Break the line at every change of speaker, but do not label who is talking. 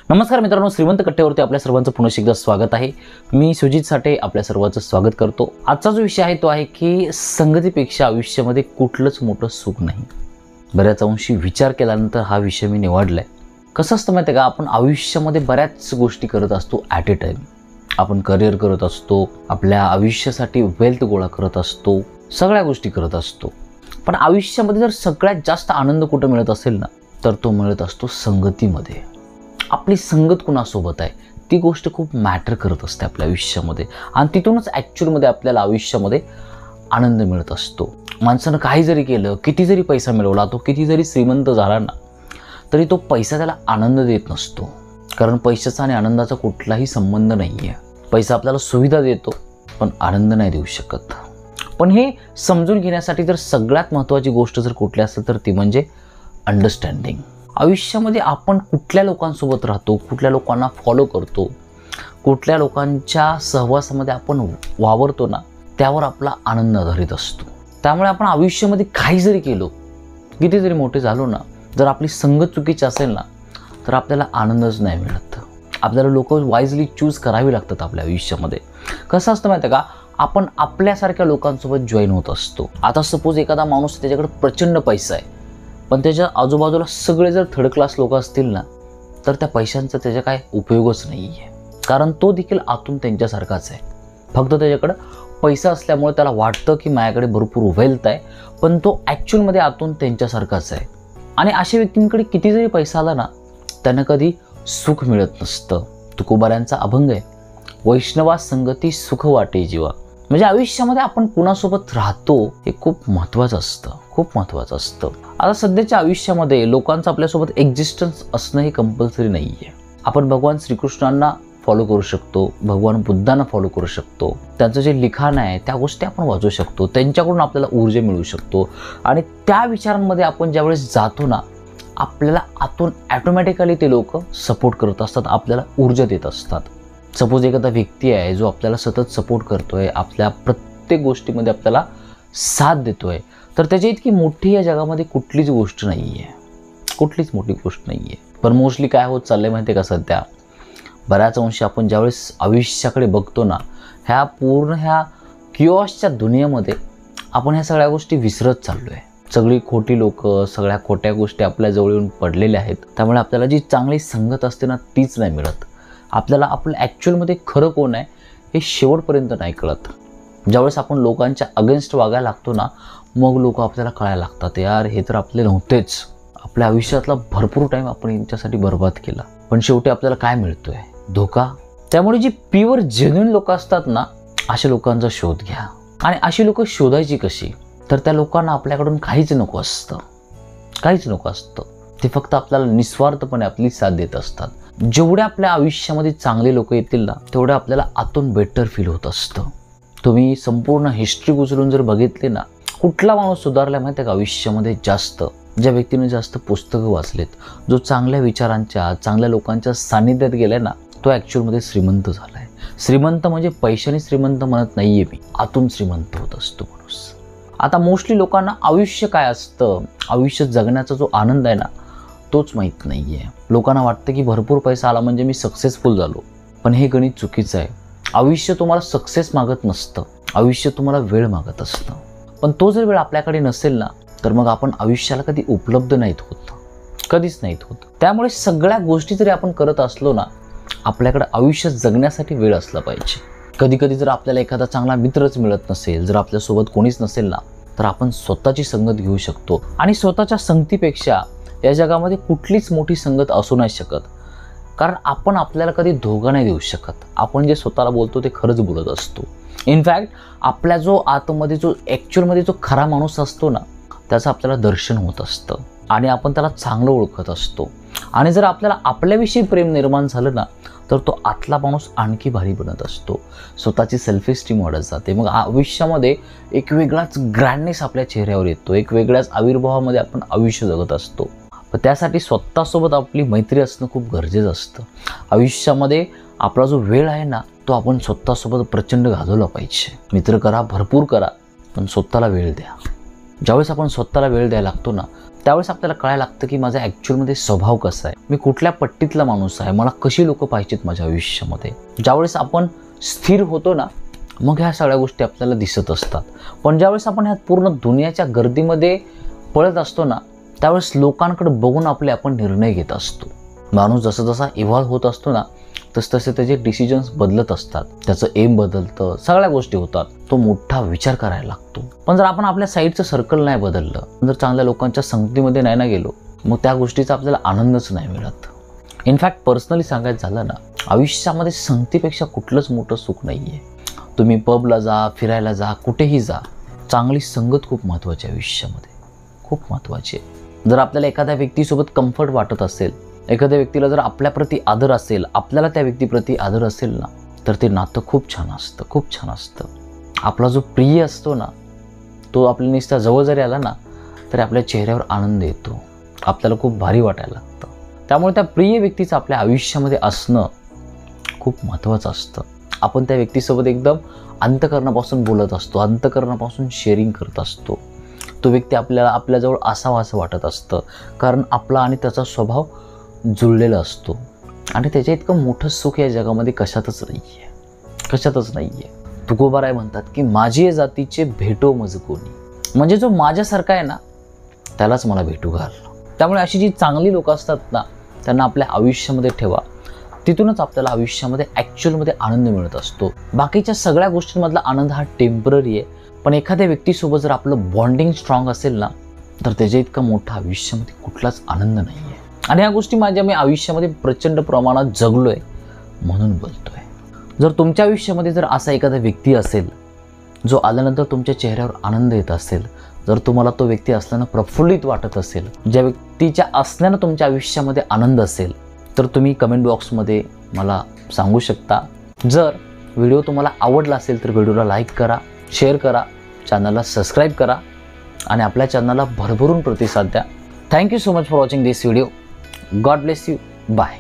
नमस्कार मित्रांनो, श्रीमंत कट्ट्यावरती आपल्या सर्वांचं पुन्हा एकदा स्वागत आहे। मी सुजित साठे आपल्या सर्वांचं स्वागत करतो। आजचा जो विषय आहे तो आहे की संगतीपेक्षा आयुष्यामध्ये कुठलंच मोठं सुख नाही। बऱ्याच अंशी विचार केल्यानंतर हा विषय मी निवडलाय। कसं असतं माहिती आहे का, आपण आयुष्यामध्ये बऱ्याच गोष्टी करत असतो ॲट ए टाइम। आपण करिअर करत असतो, आपल्या आयुष्यासाठी वेल्थ गोळा करत असतो, सगळ्या गोष्टी करत असतो। पण आयुष्यामध्ये जर सगळ्यात जास्त आनंद कुठं मिळत असेल ना, तर तो मिळत असतो संगतीमध्ये। आपली संगत कुणासोबत आहे ती गोष्ट खूप मॅटर करत असते आपल्या आयुष्यामध्ये, आणि तिथूनच ॲक्च्युअलमध्ये आपल्याला आयुष्यामध्ये आनंद मिळत असतो। माणसानं काही जरी केलं, किती जरी पैसा मिळवला, तो किती जरी श्रीमंत झाला ना, तरी तो पैसा त्याला आनंद देत नसतो। कारण पैशाचा आणि आनंदाचा कुठलाही संबंध नाही आहे। पैसा आपल्याला सुविधा देतो पण आनंद नाही देऊ शकत। पण हे समजून घेण्यासाठी जर सगळ्यात महत्त्वाची गोष्ट जर कुठली असेल तर ती म्हणजे अंडरस्टँडिंग। आयुष्यामध्ये आपण कुठल्या लोकांसोबत राहतो, कुठल्या लोकांना फॉलो करतो, कुठल्या लोकांच्या सहवासामध्ये आपण वावरतो ना, त्यावर आपला आनंद आधारित असतो। त्यामुळे आपण आयुष्यामध्ये काही जरी केलो, किती जरी मोठे झालो ना, जर आपली संगत चुकीची असेल ना, तर आपल्याला आनंदच नाही मिळत। आपल्याला लोक वाईजली चूज करावी लागतात आपल्या आयुष्यामध्ये। कसं असतं माहिती आहे का, आपण आपल्यासारख्या लोकांसोबत जॉईन होत असतो। आता सपोज एखादा माणूस, त्याच्याकडे प्रचंड पैसा आहे, पण त्याच्या आजूबाजूला सगळे जर थर्ड क्लास लोक असतील ना, तर त्या पैशांचा त्याचा काय उपयोगच नाही आहे। कारण तो देखील आतून त्यांच्यासारखाच आहे। फक्त त्याच्याकडं पैसा असल्यामुळे त्याला वाटतं की माझ्याकडे भरपूर वेल्थ आहे, पण तो ॲक्च्युअलमध्ये आतून त्यांच्यासारखाच आहे। आणि अशा व्यक्तींकडे किती जरी पैसा आला ना, त्यांना कधी सुख मिळत नसतं। तुकोबाऱ्यांचा अभंग आहे, वैष्णवा संगती सुख वाटे जीवा। म्हणजे आयुष्यामध्ये आपण कुणासोबत राहतो हे खूप महत्त्वाचं असतं, खूप महत्त्वाचं असतं। आता सध्याच्या आयुष्यामध्ये लोकांचं आपल्यासोबत एक्झिस्टन्स असणं हे कंपल्सरी नाही आहे। आपण भगवान श्रीकृष्णांना फॉलो करू शकतो, भगवान बुद्धांना फॉलो करू शकतो, त्यांचं जे लिखाण आहे त्या गोष्टी आपण वाचू शकतो, त्यांच्याकडून आपल्याला ऊर्जा मिळू शकतो। आणि त्या विचारांमध्ये आपण ज्यावेळेस जातो ना, आपल्याला आतून ॲटोमॅटिकली ते लोक सपोर्ट करत असतात, आपल्याला ऊर्जा देत असतात। सपोज एखादा व्यक्ती आहे जो आपल्याला सतत सपोर्ट करतोय, आपल्या प्रत्येक गोष्टीमध्ये आपल्याला साथ देतोय, तर त्याची इतकी मोठी या जगामध्ये कुठलीच गोष्ट नाही आहे, कुठलीच मोठी गोष्ट नाही आहे। पण मोस्टली काय होत चाललंय माहिती आहे का, सध्या बऱ्याच अंशी आपण ज्यावेळेस आयुष्याकडे बघतो ना, ह्या पूर्ण ह्या किओसच्या दुनियेमध्ये आपण ह्या सगळ्या गोष्टी विसरत चाललो आहे। सगळी खोटी लोक, सगळ्या खोट्या गोष्टी आपल्या जवळ येऊन पडलेल्या आहेत। त्यामुळे आपल्याला जी चांगली संगत असते ना, तीच नाही मिळत। आपल्याला आपलं ॲक्च्युअलमध्ये खरं कोण आहे हे शेवटपर्यंत नाही कळत। ज्यावेळेस आपण लोकांच्या अगेन्स्ट वागायला लागतो ना, मग लोक आपल्याला कळायला लागतात, यार हे तर आपले नव्हतेच। आपल्या आयुष्यातला भरपूर टाईम आपण यांच्यासाठी बर्बाद केला, पण शेवटी आपल्याला काय मिळतोय? धोका। त्यामुळे जी प्युअर जेन्युइन लोक असतात ना, अशा लोकांचा शोध घ्या। आणि अशी लोक शोधायची कशी, तर त्या लोकांना आपल्याकडून काहीच नको असतं, काहीच नको असतं। ते फक्त आपल्याला निस्वार्थपणे आपली साथ देत असतात। जेवढे आपल्या आयुष्यामध्ये चांगले लोक येतील ना, तेवढे आपल्याला आतून बेटर फील होत असतं। तुम्ही संपूर्ण हिस्ट्री उचलून जर बघितली ना, कुठला माणूस सुधारला माहिती आहे का आयुष्यामध्ये जास्त? ज्या व्यक्तीने जास्त पुस्तकं वाचलेत, जो चांगल्या विचारांच्या, चांगल्या लोकांच्या सानिध्यात गेलाय ना, तो ॲक्च्युअलमध्ये श्रीमंत झालाय। श्रीमंत म्हणजे पैशाने श्रीमंत म्हणत नाहीये मी, आतून श्रीमंत होत असतो माणूस। आता मोस्टली लोकांना आयुष्य काय असतं, आयुष्य जगण्याचा जो आनंद आहे ना, तोच माहीत नाही आहे। लोकांना वाटतं की भरपूर पैसा आला म्हणजे मी सक्सेसफुल झालो, पण हे गणित चुकीचं आहे। आयुष्य तुम्हाला सक्सेस मागत नसतं, आयुष्य तुम्हाला वेळ मागत असतं। पण तो जर वेळ आपल्याकडे नसेल ना, तर मग आपण आयुष्याला कधी उपलब्ध नाहीत होत, कधीच नाहीत होत। त्यामुळे सगळ्या गोष्टी जरी आपण करत असलो ना, आपल्याकडे आयुष्य जगण्यासाठी वेळ असला पाहिजे। कधी कधी जर आपल्याला एखादा चांगला मित्रच मिळत नसेल, जर आपल्यासोबत कोणीच नसेल ना, तर आपण स्वतःची संगत घेऊ शकतो। आणि स्वतःच्या संगतीपेक्षा या जगामध्ये कुठलीच मोठी संगत असू नाही शकत। कारण आपण आपल्याला कधी धोका नाही देऊ शकत। आपण जे स्वतःला बोलतो ते खरंच बोलत असतो। इनफॅक्ट आपल्या जो आतमध्ये जो ॲक्च्युअलमध्ये जो खरा माणूस असतो ना, त्याचं आपल्याला दर्शन होत असतं आणि आपण त्याला चांगलं ओळखत असतो। आणि जर आपल्याला आपल्याविषयी प्रेम निर्माण झालं ना, तर तो आतला माणूस आणखी भारी बनत असतो, स्वतःची सेल्फ एस्टीम वाढत जाते। मग आयुष्यामध्ये एक वेगळाच ग्रँडनेस आपल्या चेहऱ्यावर येतो, एक वेगळ्याच आविर्भावामध्ये आपण आयुष्य जगत असतो। पण त्यासाठी स्वतःसोबत आपली मैत्री असणं खूप गरजेचं असतं। आयुष्यामध्ये आपला जो वेळ आहे ना, तो आपण स्वतःसोबत प्रचंड घालवला पाहिजे। मित्र करा, भरपूर करा, पण स्वतःला वेळ द्या। ज्यावेळेस आपण स्वतःला वेळ द्यायला लागतो ना, त्यावेळेस आपल्याला कळायला लागतं की माझा ॲक्च्युअलमध्ये स्वभाव कसा आहे, मी कुठल्या पट्टीतला माणूस आहे, मला कशी लोक पाहिजेत माझ्या आयुष्यामध्ये. ज्यावेळेस आपण स्थिर होतो ना, मग ह्या सगळ्या गोष्टी आपल्याला दिसत असतात. पण ज्यावेळेस आपण ह्या पूर्ण दुनियाच्या गर्दीमध्ये पळत असतो ना, त्यावेळेस लोकांकडे बघून आपण निर्णय घेत असतो. माणूस जसा जसा इव्हॉल्व्ह होत असतो ना, तसतसे त्याचे डिसिजन्स बदलत असतात, त्याचं एम बदलतं, सगळ्या गोष्टी होतात. तो मोठा विचार करायला लागतो. पण जर आपण आपल्या साईडचं सर्कल नाही बदललं, जर चांगल्या लोकांच्या संगतीमध्ये नाही ना गेलो, मग त्या गोष्टीचा आपल्याला आनंदच नाही मिळत. इनफॅक्ट पर्सनली सांगायचं झालं ना, आयुष्यामध्ये संगतीपेक्षा कुठलंच मोठं सुख नाही आहे. तुम्ही पबला जा, फिरायला जा, कुठेही जा, चांगली संगत खूप महत्त्वाची आहे आयुष्यामध्ये, खूप महत्त्वाची आहे. जर आपल्याला एखाद्या व्यक्तीसोबत कम्फर्ट वाटत असेल, एखाद्या व्यक्तीला जर आपल्याप्रती आदर असेल, आपल्याला त्या व्यक्तीप्रती आदर असेल ना, तर ते नातं खूप छान असतं, खूप छान असतं. आपला जो प्रिय असतो ना, तो आपल्या नुसता जवळ जरी आला ना, तरी आपल्या चेहऱ्यावर आनंद येतो, आपल्याला खूप भारी वाटायला लागतं. त्यामुळे त्या प्रिय व्यक्तीचं आपल्या आयुष्यामध्ये असणं खूप महत्त्वाचं असतं. आपण त्या व्यक्तीसोबत एकदम अंतःकरणापासून बोलत असतो, अंतःकरणापासून शेअरिंग करत असतो. तो व्यक्ती आपल्याजवळ असावा असं वाटत असतं, कारण आपला आणि त्याचा स्वभाव जुळलेला असतो. आणि त्याच्या इतकं मोठं सुख या जगामध्ये कशातच नाही आहे, कशातच नाही आहे. तुकोबाराय म्हणतात की माझी जातीचे भेटो मज कोणी, म्हणजे जो माझ्यासारखा आहे ना, त्यालाच मला भेटू घाल. त्यामुळे अशी जी चांगली लोकं असतात ना, त्यांना आपल्या आयुष्यामध्ये ठेवा. तिथूनच आपल्याला आयुष्यामध्ये ॲक्च्युअलमध्ये आनंद मिळत असतो. बाकीच्या सगळ्या गोष्टींमधला आनंद हा टेम्पररी आहे, पण एखाद्या व्यक्तीसोबत जर आपलं बॉन्डिंग स्ट्रॉंग असेल ना, तर त्याच्या इतका मोठा आयुष्यामध्ये कुठलाच आनंद नाही आहे. आणि ह्या गोष्टी मी आयुष्यामध्ये प्रचंड प्रमाणात जगलो आहे, म्हणून बोलतो आहे. जर तुमच्या आयुष्यामध्ये जर असा एखादा व्यक्ती असेल, जो आल्यानंतर तुमच्या चेहऱ्यावर आनंद येत असेल, जर तुम्हाला तो व्यक्ती असल्यानं प्रफुल्लित वाटत असेल, ज्या व्यक्तीच्या असण्यानं तुमच्या आयुष्यामध्ये आनंद असेल, तर तुम्ही कमेंट बॉक्समध्ये मला सांगू शकता. जर व्हिडिओ तुम्हाला आवडला असेल तर व्हिडिओला लाईक करा, शेअर करा, चॅनलला सबस्क्राईब करा आणि आपल्या चॅनलला भरभरून प्रतिसाद द्या. Thank you so much for watching this video. God bless you. Bye.